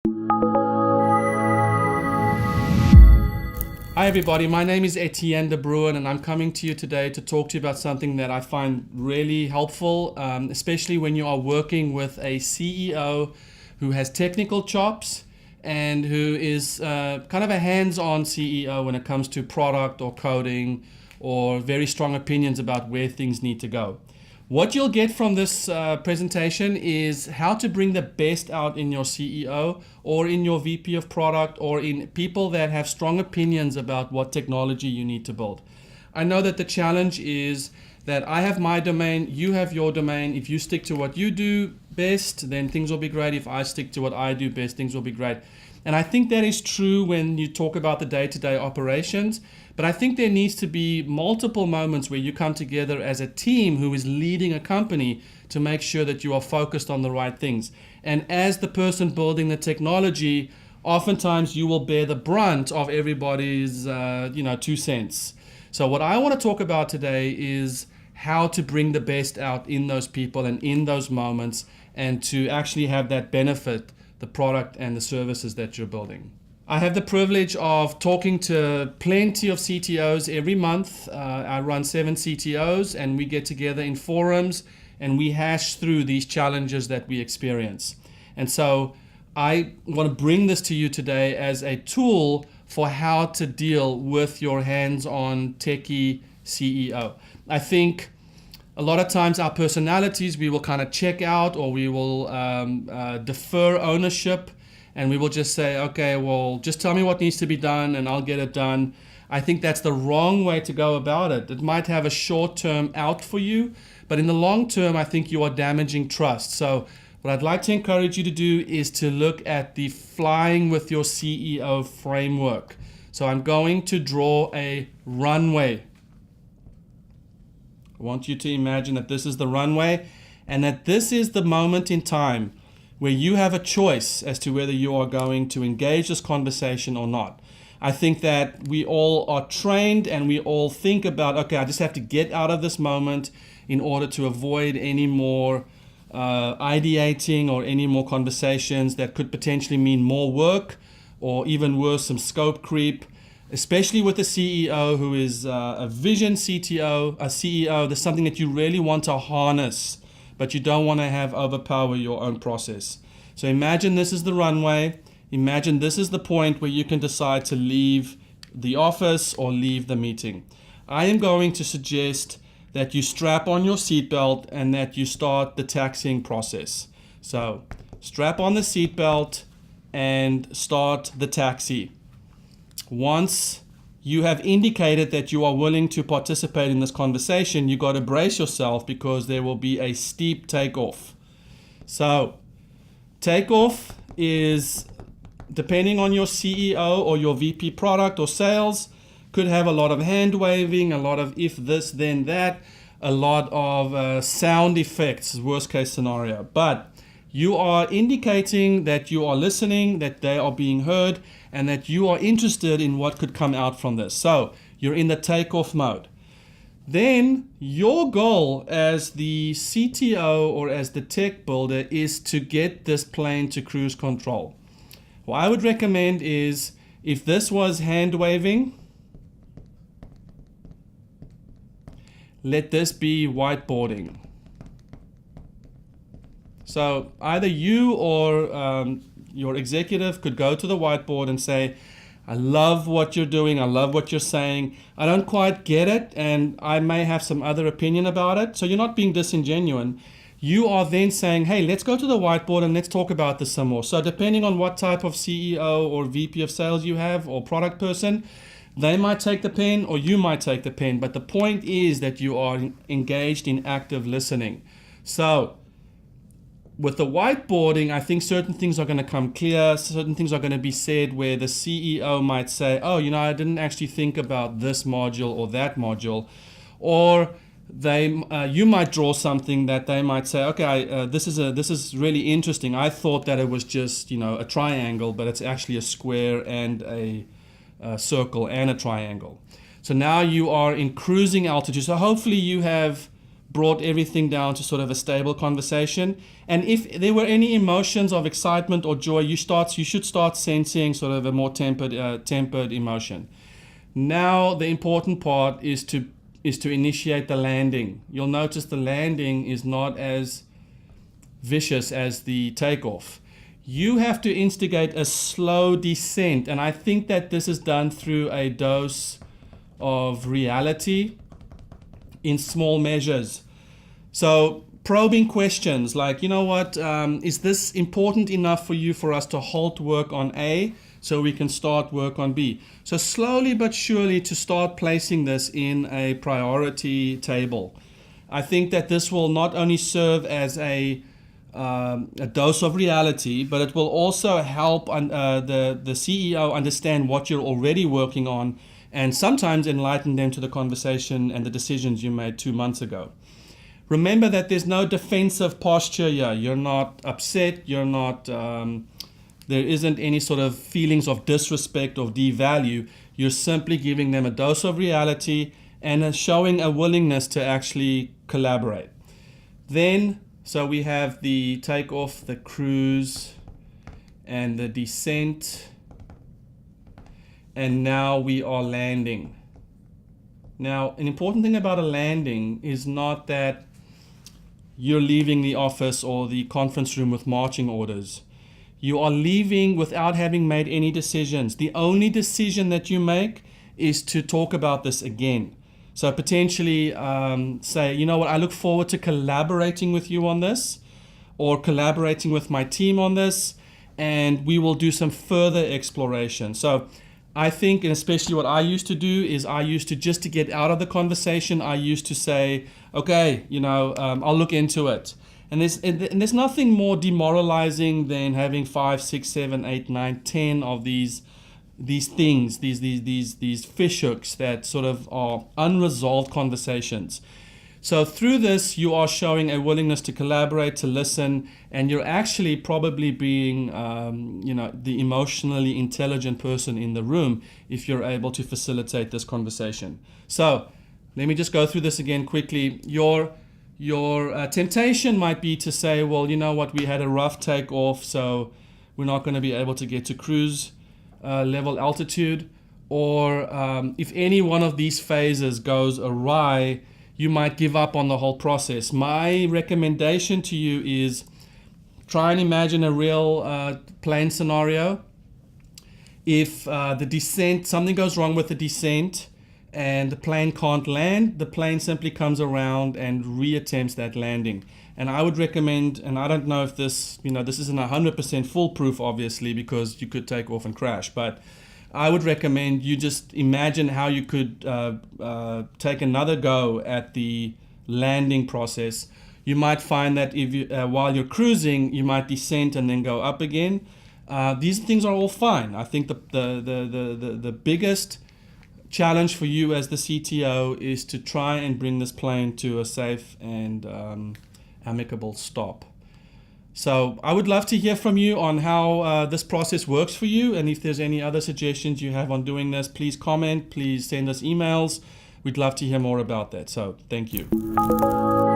Hi everybody, my name is Etienne de Bruin and I'm coming to you today to talk to you about something that I find really helpful, especially when you are working with a CEO who has technical chops and who is kind of a hands-on CEO when it comes to product or coding or very strong opinions about where things need to go. What you'll get from this presentation is how to bring the best out in your CEO or in your VP of product or in people that have strong opinions about what technology you need to build. I know that the challenge is that I have my domain, you have your domain. If you stick to what you do best, then things will be great. If I stick to what I do best, things will be great. And I think that is true when you talk about the day-to-day operations. But I think there needs to be multiple moments where you come together as a team who is leading a company to make sure that you are focused on the right things. And as the person building the technology, oftentimes you will bear the brunt of everybody's 2 cents. So what I want to talk about today is how to bring the best out in those people and in those moments and to actually have that benefit the product and the services that you're building. I have the privilege of talking to plenty of CTOs every month. I run 7 CTOs and we get together in forums and we hash through these challenges that we experience. And so I want to bring this to you today as a tool for how to deal with your hands-on techie CEO. I think a lot of times our personalities, we will kind of check out or we will defer ownership and we will just say, okay, well, just tell me what needs to be done and I'll get it done. I think that's the wrong way to go about it. It might have a short-term out for you, but in the long term, I think you are damaging trust. So what I'd like to encourage you to do is to look at the flying with your CEO framework. So I'm going to draw a runway. I want you to imagine that this is the runway and that this is the moment in time where you have a choice as to whether you are going to engage this conversation or not. I think that we all are trained and we all think about, okay, I just have to get out of this moment in order to avoid any more ideating or any more conversations that could potentially mean more work or even worse, some scope creep. Especially with a CEO who is a vision CTO, a CEO, there's something that you really want to harness, but you don't want to have overpower your own process. So imagine this is the runway. Imagine this is the point where you can decide to leave the office or leave the meeting. I am going to suggest that you strap on your seatbelt and that you start the taxiing process. So strap on the seatbelt and start the taxi. Once you have indicated that you are willing to participate in this conversation, you got to brace yourself because there will be a steep takeoff. So takeoff is, depending on your CEO or your VP product or sales, could have a lot of hand waving, a lot of if this then that, a lot of sound effects, worst case scenario. But you are indicating that you are listening, that they are being heard, and that you are interested in what could come out from this. So you're in the takeoff mode. Then your goal as the CTO or as the tech builder is to get this plane to cruise control. What I would recommend is, if this was hand waving, let this be whiteboarding. So either you or your executive could go to the whiteboard and say, I love what you're doing. I love what you're saying. I don't quite get it, and I may have some other opinion about it. So you're not being disingenuous. You are then saying, hey, let's go to the whiteboard and let's talk about this some more. So depending on what type of CEO or VP of sales you have or product person, they might take the pen or you might take the pen. But the point is that you are engaged in active listening. So with the whiteboarding, I think certain things are going to come clear. Certain things are going to be said where the CEO might say, oh, I didn't actually think about this module or that module. Or you might draw something that they might say, okay, this is really interesting. I thought that it was just, a triangle, but it's actually a square and a circle and a triangle. So now you are in cruising altitude. So hopefully you have brought everything down to sort of a stable conversation. And if there were any emotions of excitement or joy, you should start sensing sort of a more tempered emotion. Now the important part is to initiate the landing. You'll notice the landing is not as vicious as the takeoff. You have to instigate a slow descent, and I think that this is done through a dose of reality in small measures. So probing questions like, you know what, is this important enough for you for us to halt work on A so we can start work on B? So slowly but surely to start placing this in a priority table. I think that this will not only serve as a dose of reality, but it will also help the CEO understand what you're already working on, and sometimes enlighten them to the conversation and the decisions you made 2 months ago. Remember that there's no defensive posture here. You're not upset. You're not. There isn't any sort of feelings of disrespect or devalue. You're simply giving them a dose of reality and showing a willingness to actually collaborate. Then, so we have the takeoff, the cruise, and the descent. And now we are landing. Now, an important thing about a landing is not that you're leaving the office or the conference room with marching orders. You are leaving without having made any decisions. The only decision that you make is to talk about this again. So potentially say, you know what, I look forward to collaborating with you on this, or collaborating with my team on this, and we will do some further exploration. So I think, and especially what I used to do, is I used to, just to get out of the conversation, I used to say, okay, I'll look into it. And there's nothing more demoralizing than having 5, 6, 7, 8, 9, 10 of these things, these fish hooks that sort of are unresolved conversations. So through this, you are showing a willingness to collaborate, to listen, and you're actually probably being, the emotionally intelligent person in the room if you're able to facilitate this conversation. So let me just go through this again quickly. Your temptation might be to say, well, you know what, we had a rough takeoff, so we're not going to be able to get to cruise level altitude. Or if any one of these phases goes awry, you might give up on the whole process. My recommendation to you is try and imagine a real plane scenario. If the descent, something goes wrong with the descent and the plane can't land, the plane simply comes around and reattempts that landing. And I would recommend, and I don't know if this, this isn't 100% foolproof, obviously, because you could take off and crash, but I would recommend you just imagine how you could take another go at the landing process. You might find that if you, while you're cruising, you might descend and then go up again. These things are all fine. I think the biggest challenge for you as the CTO is to try and bring this plane to a safe and amicable stop. So I would love to hear from you on how this process works for you, and if there's any other suggestions you have on doing this, please comment, please send us emails. We'd love to hear more about that. So thank you.